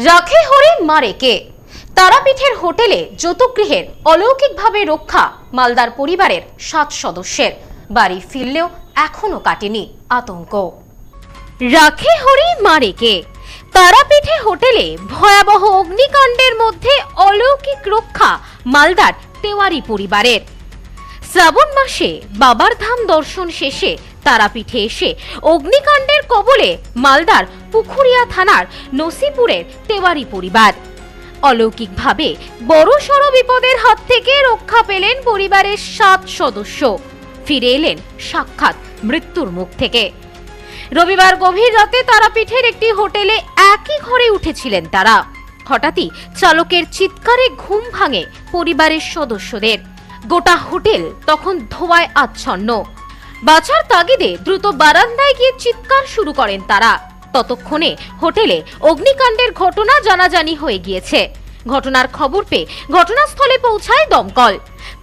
রাখে হরি মারে কে? তারাপীঠের হোটেলে যৌতুকগৃহের অলৌকিকভাবে রক্ষা মালদার পরিবারের 7 সদস্যের। বাড়ি ফিরলেও এখনো কাটেনি আতঙ্ক। রাখে হরি মারে কে? তারাপীঠে হোটেলে ভয়াবহ অগ্নিকাণ্ডের মধ্যে অলৌকিক রক্ষা মালদার তেওয়ারি পরিবারের। শ্রাবণ মাসে বাবার ধাম দর্শন শেষে তারাপীঠে এসে অগ্নিকাণ্ডের কবলে মালদার পুখুরিয়া থানার নসিপুরের তেওয়ারি পরিবার। অলৌকিকভাবে বড়সড় বিপদের হাত থেকে রক্ষা পেলেন পরিবারের 7 সদস্য। ফিরে এলেন সাক্ষাৎ মৃত্যুর মুখ থেকে। রবিবার গভীর রাতে তারাপীঠের একটি হোটেলে একই ঘরে উঠেছিলেন তারা। হঠাৎই চালকের চিৎকারে ঘুম ভাঙে পরিবারের সদস্যদের। গোটা হোটেল তখন ধোঁয়ায় আচ্ছন্ন। বাঁচার তাগিদে দ্রুত বারান্দায় গিয়ে চিৎকার শুরু করেন তারা। ততক্ষণে হোটেলে অগ্নিকাণ্ডের ঘটনা জানাজানি হয়ে গিয়েছে। ঘটনার খবর পেয়ে ঘটনাস্থলে পৌঁছায় দমকল,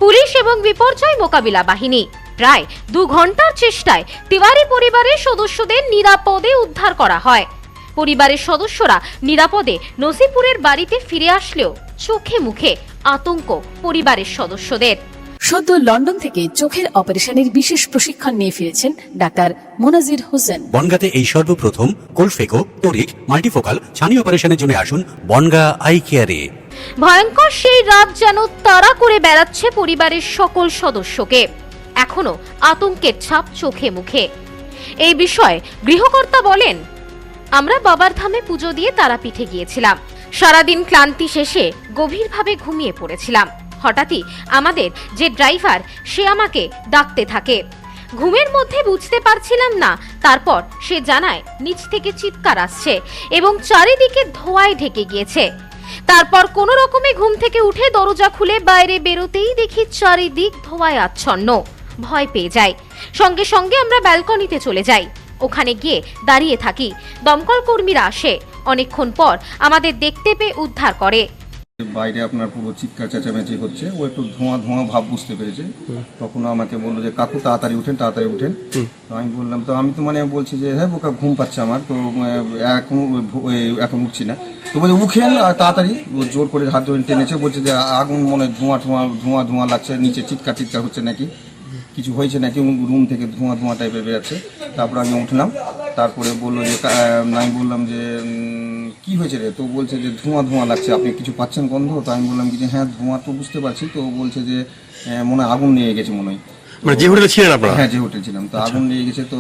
পুলিশ এবং বিপর্যয় মোকাবিলা বাহিনী। প্রায় 2 ঘন্টার চেষ্টায় তেওয়ারি পরিবারের সদস্যদের নিরাপদে উদ্ধার করা হয়। পরিবারের সদস্যরা নিরাপদে নসিপুরের বাড়িতে ফিরে আসলেও চোখে মুখে আতঙ্ক পরিবারের সদস্যদের। সদ্য লন্ডন থেকে চোখের অপারেশনের বিশেষ প্রশিক্ষণ নিয়ে ফিরেছেন ডাক্তার মোনাজির হোসেন। বনগাঁতে এই সর্বপ্রথম কোলফেকো, টোরিক, মাল্টিফোকাল ছানি অপারেশনের জন্য আসুন বনগাঁ আই কেয়ারে। ভয়ঙ্কর সেই রাত যেন তাড়া করে বেড়াচ্ছে পরিবারের সকল সদস্যকে। এখনো আতঙ্কের ছাপ চোখে মুখে। এই বিষয়ে গৃহকর্তা বলেন, আমরা বাবার ধামে পুজো দিয়ে তারাপীঠে গিয়েছিলাম। সারাদিন ক্লান্তি শেষে গভীরভাবে ঘুমিয়ে পড়েছিলাম। হঠাৎই আমাদের যে ড্রাইভার সে আমাকে ডাকতে থাকে। ঘুমের মধ্যে বুঝতে পারছিলাম না। তারপর সে জানায় নিচ থেকে চিৎকার আসছে এবং চারিদিকে ধোঁয়ায় ঢেকে গিয়েছে। তারপর কোনো রকমে ঘুম থেকে উঠে দরজা খুলে বাইরে বেরোতেই দেখি চারিদিক ধোঁয়ায় আচ্ছন্ন। ভয় পেয়ে যাই। সঙ্গে সঙ্গে আমরা ব্যালকনিতে চলে যাই। ওখানে গিয়ে দাঁড়িয়ে থাকি। দমকল কর্মীরা আসে। অনেকক্ষণ পর আমাদের দেখতে পেয়ে উদ্ধার করে। বাইরে আপনার পুরো চিৎকার চেঁচামেচি হচ্ছে, ও একটু ধোঁয়া ধোঁয়া ভাব বুঝতে পেরেছে। তখন আমাকে বললো যে কাকু তাড়াতাড়ি উঠেন, তাড়াতাড়ি উঠেন। তো আমি বললাম, তো আমি তো মানে বলছি যে হ্যাঁ বোকা, ঘুম পাচ্ছে আমার, তো এখন উঠছি না। তো বলছে উঠেন তাড়াতাড়ি। জোর করে হাত ধরে টেনেছে, বলছে যে আগুন মনে ধোঁয়া ধোঁয়া লাগছে, নিচে চিৎকার হচ্ছে নাকি, কিছু হয়েছে নাকি, রুম থেকে ধোঁয়া টাইপের বেরোচ্ছে। তারপরে আমি উঠলাম। তারপরে বললো যে আমি বললাম যে কি হয়েছে রে? তো বলছে যে ধোঁয়া লাগছে, আপনি কিছু পাচ্ছেন গন্ধ? তো আমি বললাম কি যে হ্যাঁ ধোঁয়া তো বুঝতে পারছি। তো বলছে যে মনে হয় আগুন লেগে গেছে মনে হয়। মানে যে হোটেলে ছিলেন আপনারা? হ্যাঁ, যে হোটেলে ছিলাম। তো আগুন লেগে গেছে। তো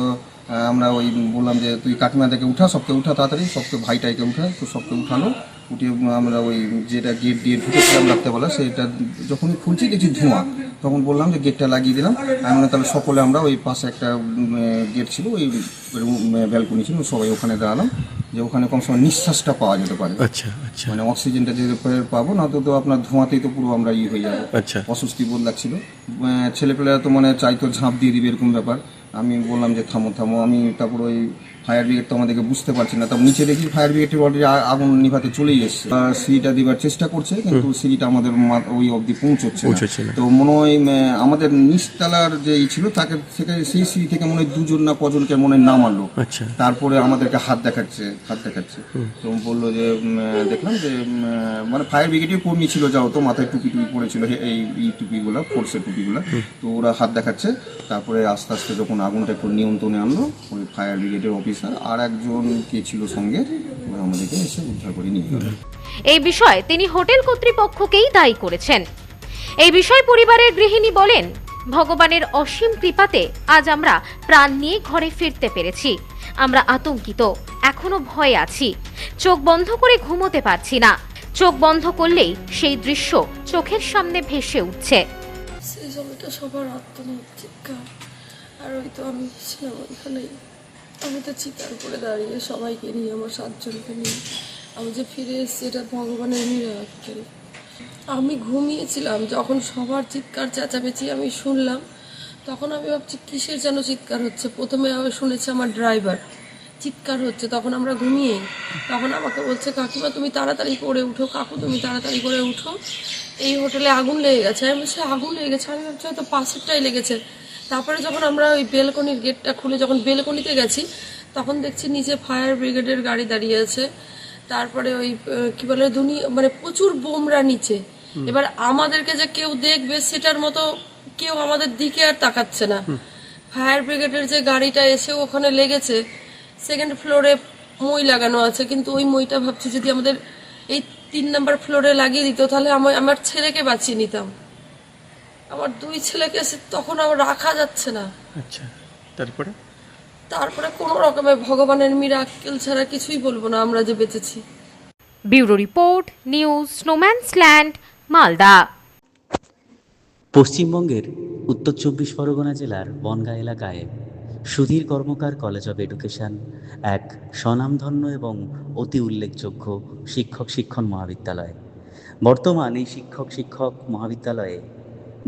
আমরা ওই বললাম যে তুই কাকিমাদেরকে উঠা, সবকে উঠা তাড়াতাড়ি, সবকে ভাইটাইকে উঠা। তো সবকে উঠানো। উঠিয়ে আমরা ওই যেটা গেট দিয়ে ঢুকেছিলাম রাখতে বলা, সেটা যখনই খুলছি দেখছি ধোঁয়া। তখন বললাম যে গেটটা লাগিয়ে দিলাম। আমি তাহলে সকলে আমরা ওই পাশে একটা গেট ছিল, ওই ব্যালকনি ছিল, সবাই ওখানে দাঁড়ালাম যে ওখানে কম সময় নিঃশ্বাসটা পাওয়া যেতে পারে। আচ্ছা আচ্ছা। মানে অক্সিজেনটা যে পাবো না, তো আপনার ধোঁয়াতেই তো পুরো আমরা হয়ে যাবো। আচ্ছা। অস্বস্তি বোধ লাগছিল। ছেলেপেলেরা তো মানে চাইতো ঝাঁপ দিয়ে দিবে এরকম ব্যাপার। আমি বললাম যে থামো। আমি তারপর ওই ফায়ার ব্রিগেড তো আমাদেরকে বুঝতে পারছি না। তারপর নিচে দেখি ফায়ার ব্রিগেডের অলরেডি আগুন নিভাতে চলেই এসছে। সিঁড়িটা দিবার চেষ্টা করছে, কিন্তু সিঁড়িটা আমাদের ওই অবধি পৌঁছচ্ছে না। তো মনে হয় আমাদের নিচতলার যে ছিল তাকে থেকে সেই সিঁড়ি থেকে মনে হয় 2 জন না 5 জনকে মনে হয় নামালো। আচ্ছা। তারপরে আমাদেরকে হাত দেখাচ্ছে। তো বললো যে দেখলাম যে মানে ফায়ার ব্রিগেডের কর্মী ছিল, যাও তো মাথায় টুপি পরেছিল, এই টুপিগুলো, ফোর্সের টুপিগুলো। তো ওরা হাত দেখাচ্ছে। তারপরে আস্তে আস্তে যখন আগুনটা একটু নিয়ন্ত্রণে আনলো ওই ফায়ার ব্রিগেডের অফিসার আর একজন কে ছিল সঙ্গে, আমাদেরকে এসে উদ্ধার করে নিয়ে গেল। এই বিষয়ে তিনি হোটেল কর্তৃপক্ষকেই দায়ী করেছেন। এই বিষয়ে পরিবারের গৃহিণী বলেন, ভগবানের অসীম কৃপাতে আজ আমরা প্রাণ নিয়ে ঘরে ফিরতে পেরেছি। আমরা আতঙ্কিত, এখনো ভয়ে আছি। চোখ বন্ধ করে ঘুমোতে পারছি না। চোখ বন্ধ করলেই সেই দৃশ্য চোখের সামনে ভেসে উঠছে। সেই সময়টা সবার আত্মনাদ চিৎকার। আর ওই তো আমি ছিলাম ওইখানেই। আমি তো চিৎকার করে দাঁড়িয়ে সবাইকে নিয়ে, আমার 7 জনকে নিয়ে আমি যে ফিরে এসেছি, এটা ভগবানের মিরাক্কেল। আমি ঘুমিয়েছিলাম, যখন সবার চিৎকার চেঁচামেচি আমি শুনলাম, তখন আমি ভাবছি কিসের যেন চিৎকার হচ্ছে। প্রথমে আমি শুনেছি আমার ড্রাইভার চিৎকার হচ্ছে, তখন আমরা ঘুমিয়ে। তখন আমাকে বলছে কাকিমা তুমি তাড়াতাড়ি করে উঠো, কাকু তুমি তাড়াতাড়ি করে উঠো, এই হোটেলে আগুন লেগে গেছে। আমি বলছি আগুন লেগে গেছে? আমি ভাবছি হয়তো পাশেরটাই লেগেছে। তারপরে যখন আমরা ওই বেলকনির গেটটা খুলে যখন বেলকনিতে গেছি, তখন দেখছি নিচে ফায়ার ব্রিগেডের গাড়ি দাঁড়িয়ে আছে। তারপরে ওই কি বলে মানে প্রচুর বোমরা নিচে। এবার আমাদেরকে যে কেউ দেখবে সেটার মতো কেউ আমাদের দিকে আর তাকাচ্ছে না। ফায়ার ব্রিগেডের যে গাড়িটা এসে ওখানে লেগেছে, সেকেন্ড ফ্লোরে মই লাগানো আছে, কিন্তু ওই মইটা ভাবছি যদি আমাদের এই 3 নম্বর ফ্লোরে লাগিয়ে দিত তাহলে আমার ছেলেকে বাঁচিয়ে নিতাম। আমার 2 ছেলেকে তখন আমার রাখা যাচ্ছে না। আচ্ছা, তারপরে তারপরে কোনো রকমে ভগবানের মিরাক্কেল ছাড়া কিছুই বলবো না আমরা যে বেঁচেছি। Bureau report, news স্নোম্যান্স land, Malda. পশ্চিমবঙ্গের উত্তর 24 পরগনা জেলার বনগাঁ এলাকায় সুধীর কর্মকার কলেজ অব এডুকেশন এক স্বনামধন্য এবং অতি উল্লেখযোগ্য শিক্ষণ মহাবিদ্যালয়। বর্তমান এই শিক্ষক মহাবিদ্যালয়ে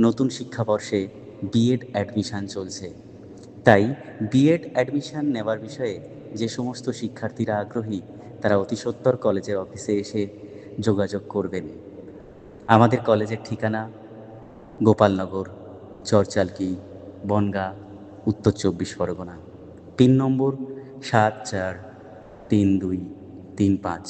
নতুন শিক্ষাবর্ষে বিএড অ্যাডমিশন চলছে। তাই বিএড অ্যাডমিশন নেওয়ার বিষয়ে যে সমস্ত শিক্ষার্থীরা আগ্রহী তারা অতি সত্বর কলেজের অফিসে এসে যোগাযোগ করবেন। আমাদের কলেজের ঠিকানা গোপালনগর, চরচালকি, বনগাঁ, উত্তর 24 পরগনা। পিন নম্বর 743235।